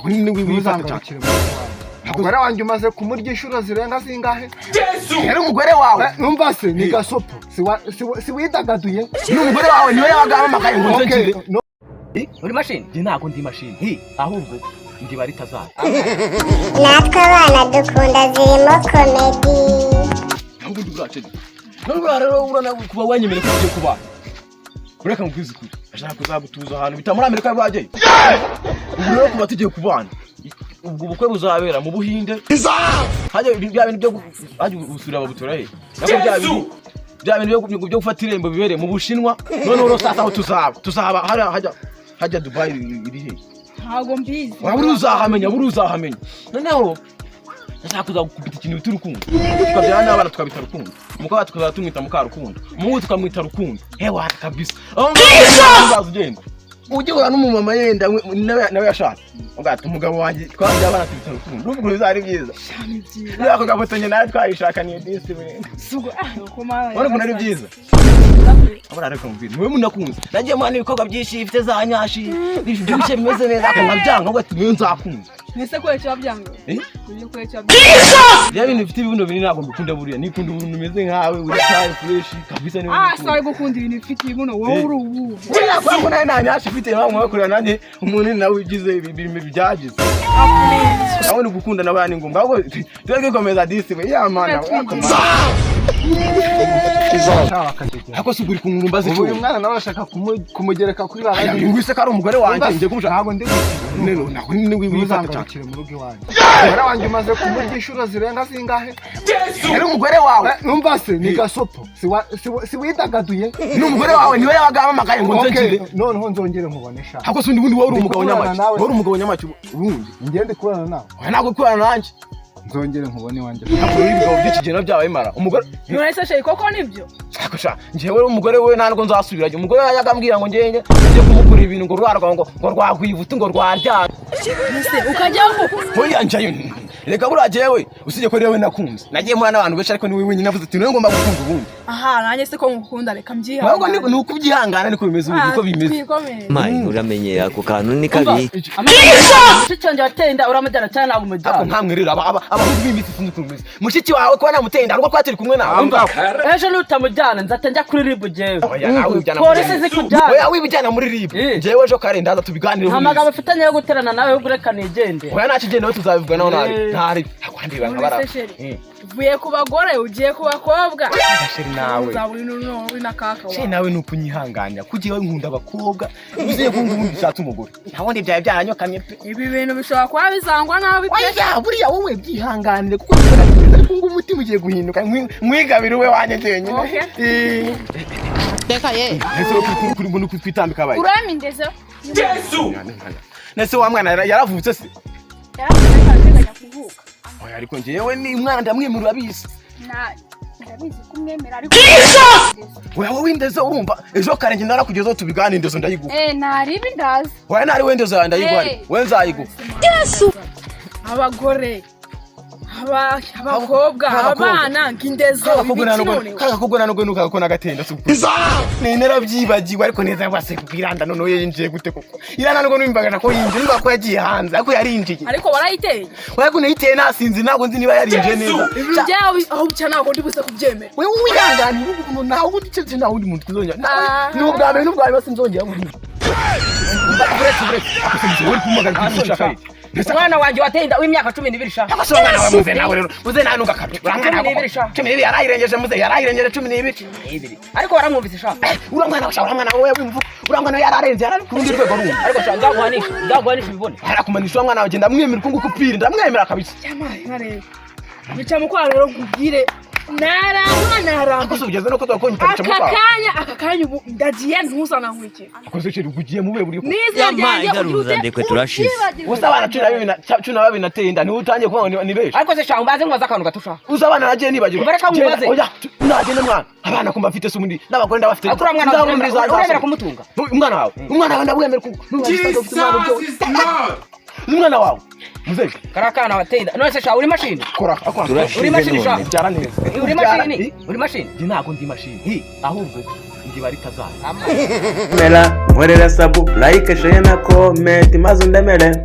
Kunini wibifata cyane. Umugore wanjye umaze kumurya inshuro zirenga zingahe? Yari umugore wawe. Numva se ni gasopo. Si widagaduye. Ni umugore wawe niwe yabaga amakaye ngo nzengire. Uri machine? Ndi nako ndi machine. Ahubwo ndi bari tazara. Natwe abana dukunda zirimo comedy. Ntabwo ndi burace. Nubwo rero urana kuba wanyemere ko ugiye kuba. Ureka mubwiza kuri. Ashaka kuzagutuza ahantu bita muri Amerika bagiye. Ubwo kuba tugiye kubana. Ubwo bukwe buzabera mu Buhinde. Haje bya bintu byo haje usura babutura he. Nako bya bintu byo gufata irembo bibere mu Bushinwa. None uro sasa aho tuzaba haja Dubai iri he. Ntago mbizi. Waburi uzahamenya. Noneho nashaka kuzakubita ikintu cy'urukundo. Tukabyana n'abana tukabita rukundo. Umukobwa tukazatumwita mukarukundo. Umuhungu tukamwita rukundo. Hewa kabisa. Aho ngazugenda. Ujye n'umumama yenda nawe yashaka. Ugata umugabo wanjye twabye abana tubita rukundo. Nubwo bizari byiza. Yako gafotonye nawe twayishakaniye disi we. Sugo komara. Wari kunari byiza. Abara reka mubiri. Mwe munakunze. Nagiye mwana ibikorwa byinshi bifite za nyashi. Byinshi bimeze neza akabyanga ngo ati mwe nzakunze. Nese ko cyabyanga. Kuye ko cyabyanga. Ya bintu bifite ibibuno binini ntabwo mbikunda buriya. Nikunda ubuntu bimeze nkawe uri cyane fresh kabisa niwe. Sorry gukunda ibintu bifite ibibuno wowe uri ubu. Buriya kwa nayo nta nyashi ifite bamwe bakorera nanjye umuntu nawe ugize ibintu byagize. Aho ni gukunda nabandi ngombwa ahubwo twege komeza disi we yamana. Hako suguri kungumba se. Uyu mwana nawe ashaka kumugereka kuri baba. Ngwise ko ari umugore wanjye ngiye kumushaka ntago ndi nero nako ni wibifata cyane mu rugo iwanjye. Umugore wanjye umaze kumurya inshuro zirenga zingahe? Yari umugore wawe. Numva se ni gasopo. Si widagaduye. Ni umugore wawe niwe yabaga amakaye ngo nzengire. Noneho nzongere mubonesha. Hako sundi bundi wowe uri umugabo nyamaki. Wowe uri umugabo nyamaki ubundi. Ngende kurana nawe. Ntabwo kurana nanjye. Nzongere nkubone wanjye. Ntabwo ibigabo by'ikigeno byabaye mara. Umugore Nurese shey koko nibyo. Akosha njewe umugore we ntabwo nzasubiraje. Umugore yagambwira ngo ngenge kumukura ibintu ngo rwarwa ngo rwagwivuta ngo rwaryana. Nese ukajyaho. Hoya njayo. Reka burajewe usije ko rewe nakunze. Nagiye muri n'abantu benshi ariko ni wewe nyine navuze ati niwe ngomba gukunda ubundi. Aha nanjye se ko ngukunda reka mbyiha. Ntabwo ni ukubyihangana niko bimeze uko bimeze. Mai uramenye ako kantu ni kabi. Cyanje watenda uramujyana cyane ntabwo umujyana. Ako nkamwe rero abahungu b'imiti sinzi kumeze. Mushiki wawe ko namutenda ariko kwatiri kumwe nawe. Ejo nutamujyana nzata njya kuri ribu jewe. Oya nawe ujyana. Polisi zikujyana. Oya wibijyana muri ribu. Jewe ejo kare ndaza tubiganire. Amagambo afitanye yo guterana nawe yo gureka nigende. Oya nakigende tuzabivuga naho ntari. Akwandi bangabara. Vuye ku bagore ugiye ku bakobwa. Sheri nawe. Uzaburi uri nakaka wa. Sheri nawe nukunyihanganya kugiye nkunda abakobwa. Uziye kungubu bishatse umugore. Ntabone byaye byaranyokamye pe. Ibi bintu bishobora kwa bizangwa nabi pe. Oya buriya wowe byihanganire kuko ariko ngo umutima ugiye guhinduka mwigabire we wanye ndenye. Reka ye. Ese kuri mbona kwitambika baye. Uramindezo. Yesu. Nese wa mwana yaravutse se. Yarakaganya kuvuka. Oya ariko njewe ni umwana ndamwemura bisi. Ndabizi kumwemera ariko. Oya wowe indezo urumva ejo kare njye narakugezeho tubiganira indezo ndayiguha. Naribi ndazi. Oya nari wendezo ndayiguha. We nzayiguha. Yesu. Abagore. Abakobwa, abana ngindezo. Kakakugona no gwenuka ko nagatenda suku. Nenera byibagiwe ariko neza base kwiranda none yinjiye gute koko. Irana no numvaga ko yinjiye niba ko yagiye hanze ako yarinjiye. Ariko barayiteye. Oya ko nayiteye nasinzi ntabwo nzi niba yarinjiye neza. Byawe aho bucya ntabwo ndibuse kubyemera. Wewe wihangane ubu naho udice naho undi muntu kuzonya. N'ubwa mbere n'ubwa bose nzongera muri. Uri kumagara kwishaka. Mwana wanje watenda w'imyaka 12 sha. Akasonga nawe muze nawe rero. Muze nta nunga kabye. Urangana 12 yarayirengeje muze yarayirengeje 12. Ariko waramwumvise sha. Urangana washa urangana wewe wimvu. Urangana yararenze kurundi rwego rumwe. Ariko sha ndaguhanisha bibone. Arakumanisha umwana waje ndamwemera ko ngukupira ndamwemera kabisa. Yamaye nkare. Bica mukwa rero nkubwire. Naramba. Akosubigeze no ko twakonyita bica mukwa. Akakanya ubu ndagiye ntuzana nkwike. Akoseceri ugiye mube buri ko. Yamaye garuza ndekwe turashize. Usabana 12 natenda ni utangiye kuba ni beshi. Ariko se sha umbaze nkwaza akantu gatusha. Uzabana nagiye nibagirwa. Bareka nkubaze. Oya nagende mwana. Abana kumba afite sumundi n'abagore ndabafite. Akura mwana uremera kumutunga. Umwana wawe. Umwana wawe ndabwemera ko. Umwana wawe. Muze karakana watenda none se sha uri machine kora uri machine sha byara neza uri machine ndi ntago ndi machine ahubwo ndi bari tazara mera nkorera sabu like share na comment maze undemere